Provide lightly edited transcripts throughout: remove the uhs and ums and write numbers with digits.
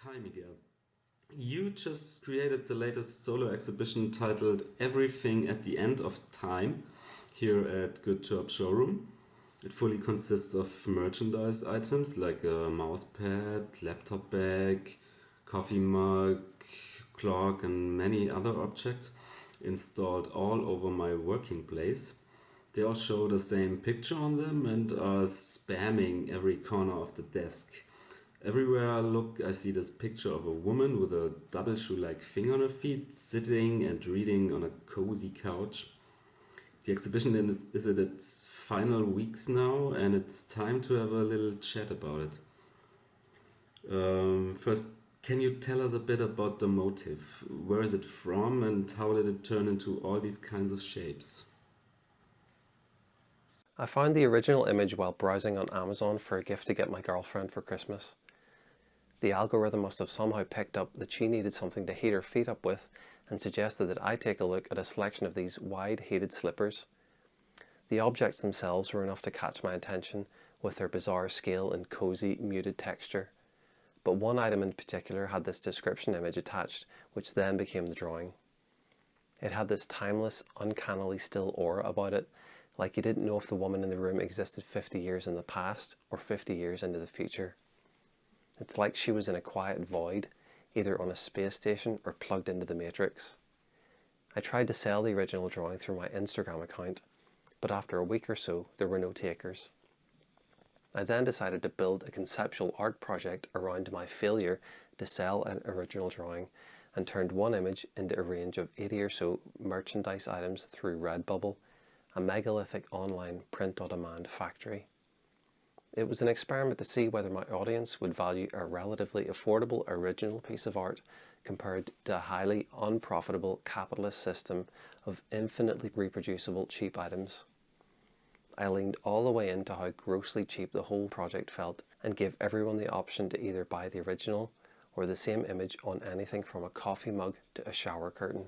Hi Miguel. You just created the latest solo exhibition titled Everything at the End of Time here at Good Job Showroom. It fully consists of merchandise items like a mouse pad, laptop bag, coffee mug, clock, and many other objects installed all over my working place. They all show the same picture on them and are spamming every corner of the desk. Everywhere I look, I see this picture of a woman with a double shoe-like thing on her feet, sitting and reading on a cozy couch. The exhibition is in its final weeks now, and it's time to have a little chat about it. First, can you tell us a bit about the motive? Where is it from, and how did it turn into all these kinds of shapes? I found the original image while browsing on Amazon for a gift to get my girlfriend for Christmas. The algorithm must have somehow picked up that she needed something to heat her feet up with and suggested that I take a look at a selection of these wide heated slippers. The objects themselves were enough to catch my attention with their bizarre scale and cozy, muted texture. But one item in particular had this description image attached, which then became the drawing. It had this timeless, uncannily still aura about it, like you didn't know if the woman in the room existed 50 years in the past or 50 years into the future. It's like she was in a quiet void, either on a space station or plugged into the Matrix. I tried to sell the original drawing through my Instagram account, but after a week or so, there were no takers. I then decided to build a conceptual art project around my failure to sell an original drawing and turned one image into a range of 80 or so merchandise items through Redbubble, a megalithic online print-on-demand factory. It was an experiment to see whether my audience would value a relatively affordable original piece of art compared to a highly unprofitable capitalist system of infinitely reproducible cheap items. I leaned all the way into how grossly cheap the whole project felt and gave everyone the option to either buy the original or the same image on anything from a coffee mug to a shower curtain.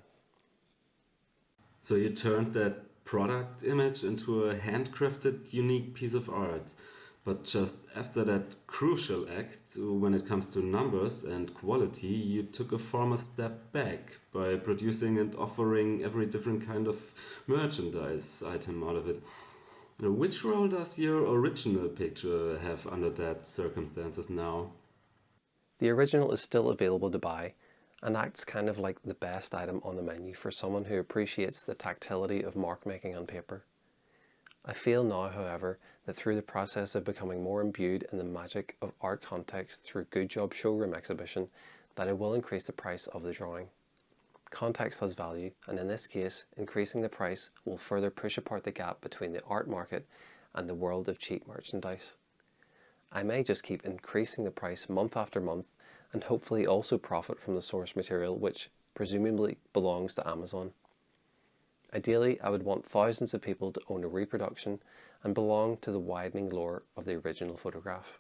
So you turned that product image into a handcrafted, unique piece of art. But just after that crucial act, when it comes to numbers and quality, you took a former step back by producing and offering every different kind of merchandise item out of it. Now, which role does your original picture have under that circumstances now? The original is still available to buy and acts kind of like the best item on the menu for someone who appreciates the tactility of mark making on paper. I feel now, however, that through the process of becoming more imbued in the magic of art context through Good Job Showroom exhibition, that I will increase the price of the drawing. Context has value, and in this case, increasing the price will further push apart the gap between the art market and the world of cheap merchandise. I may just keep increasing the price month after month and hopefully also profit from the source material, which presumably belongs to Amazon. Ideally, I would want thousands of people to own a reproduction and belong to the widening lore of the original photograph.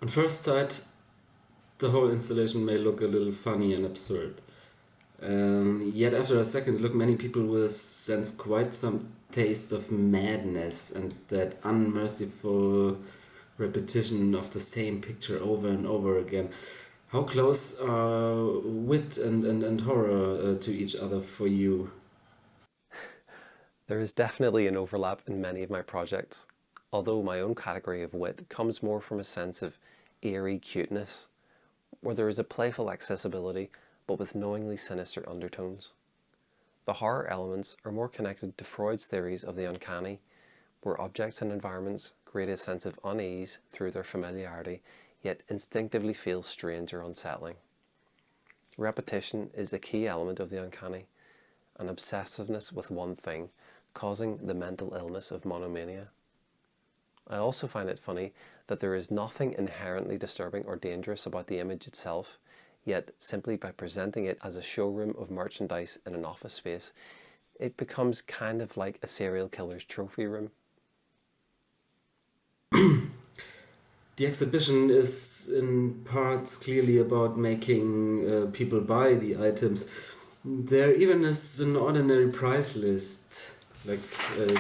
On first sight, the whole installation may look a little funny and absurd. Yet after a second look, many people will sense quite some taste of madness and that unmerciful repetition of the same picture over and over again. How close are wit and horror to each other for you? There is definitely an overlap in many of my projects, although my own category of wit comes more from a sense of eerie cuteness, where there is a playful accessibility but with knowingly sinister undertones. The horror elements are more connected to Freud's theories of the uncanny, where objects and environments create a sense of unease through their familiarity, yet instinctively feel strange or unsettling. Repetition is a key element of the uncanny, an obsessiveness with one thing, causing the mental illness of monomania. I also find it funny that there is nothing inherently disturbing or dangerous about the image itself, yet simply by presenting it as a showroom of merchandise in an office space, it becomes kind of like a serial killer's trophy room. The exhibition is in parts clearly about making people buy the items. There even is an ordinary price list like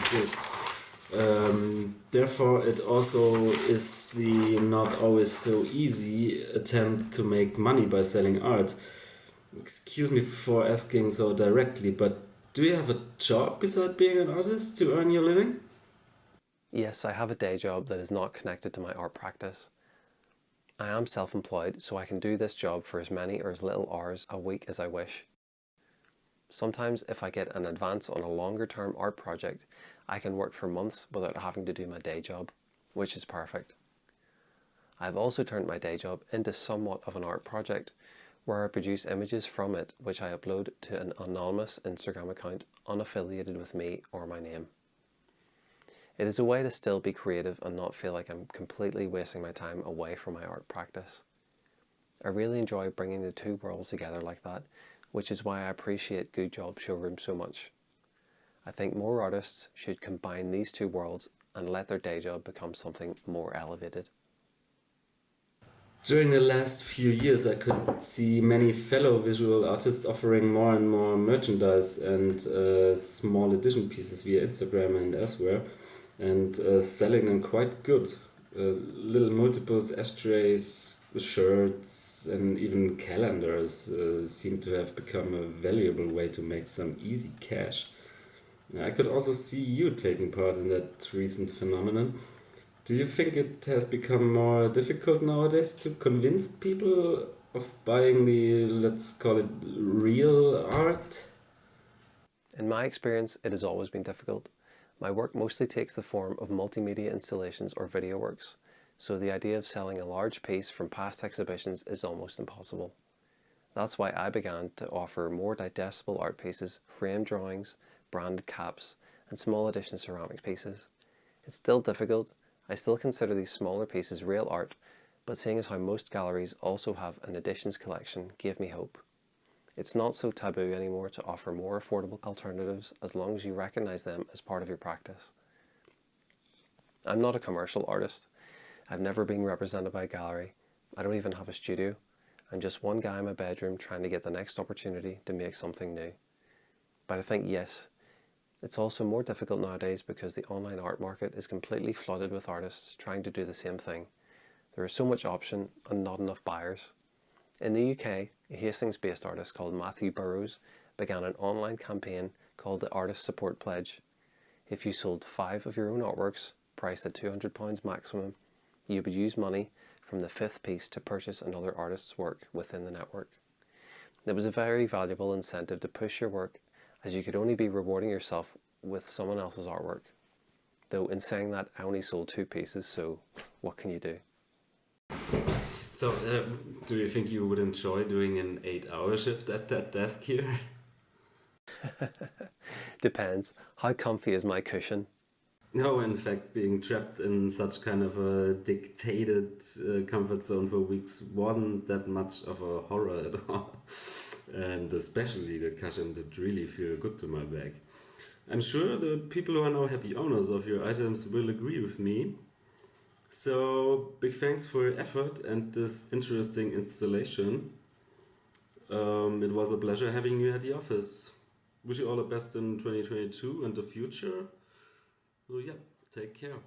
this. Therefore, it also is the not always so easy attempt to make money by selling art. Excuse me for asking so directly, but do you have a job beside being an artist to earn your living? Yes, I have a day job that is not connected to my art practice. I am self-employed, so I can do this job for as many or as little hours a week as I wish. Sometimes if I get an advance on a longer term art project, I can work for months without having to do my day job, which is perfect. I've also turned my day job into somewhat of an art project, where I produce images from it which I upload to an anonymous Instagram account unaffiliated with me or my name. It is a way to still be creative and not feel like I'm completely wasting my time away from my art practice. I really enjoy bringing the two worlds together like that, which is why I appreciate Good Job Showroom so much. I think more artists should combine these two worlds and let their day job become something more elevated. During the last few years, I could see many fellow visual artists offering more and more merchandise and small edition pieces via Instagram and elsewhere, and selling them quite good. Little multiples, ashtrays, shirts, and even calendars seem to have become a valuable way to make some easy cash. I could also see you taking part in that recent phenomenon. Do you think it has become more difficult nowadays to convince people of buying the, let's call it, real art? In my experience, it has always been difficult. My work mostly takes the form of multimedia installations or video works, so the idea of selling a large piece from past exhibitions is almost impossible. That's why I began to offer more digestible art pieces, framed drawings, branded caps, and small edition ceramic pieces. It's still difficult. I still consider these smaller pieces real art, but seeing as how most galleries also have an editions collection gave me hope. It's not so taboo anymore to offer more affordable alternatives as long as you recognize them as part of your practice. I'm not a commercial artist. I've never been represented by a gallery. I don't even have a studio. I'm just one guy in my bedroom trying to get the next opportunity to make something new. But I think yes, it's also more difficult nowadays because the online art market is completely flooded with artists trying to do the same thing. There is so much option and not enough buyers. In the UK, a Hastings-based artist called Matthew Burrows began an online campaign called the Artist Support Pledge. If you sold 5 of your own artworks, priced at £200 maximum, you would use money from the 5th piece to purchase another artist's work within the network. It was a very valuable incentive to push your work, as you could only be rewarding yourself with someone else's artwork. Though in saying that, I only sold 2 pieces, so what can you do? So, do you think you would enjoy doing an 8-hour shift at that desk here? Depends. How comfy is my cushion? No, in fact, being trapped in such kind of a dictated comfort zone for weeks wasn't that much of a horror at all. And especially the cushion did really feel good to my back. I'm sure the people who are now happy owners of your items will agree with me. So, big thanks for your effort and this interesting installation. It was a pleasure having you at the office. Wish you all the best in 2022 and the future. So, yeah, take care.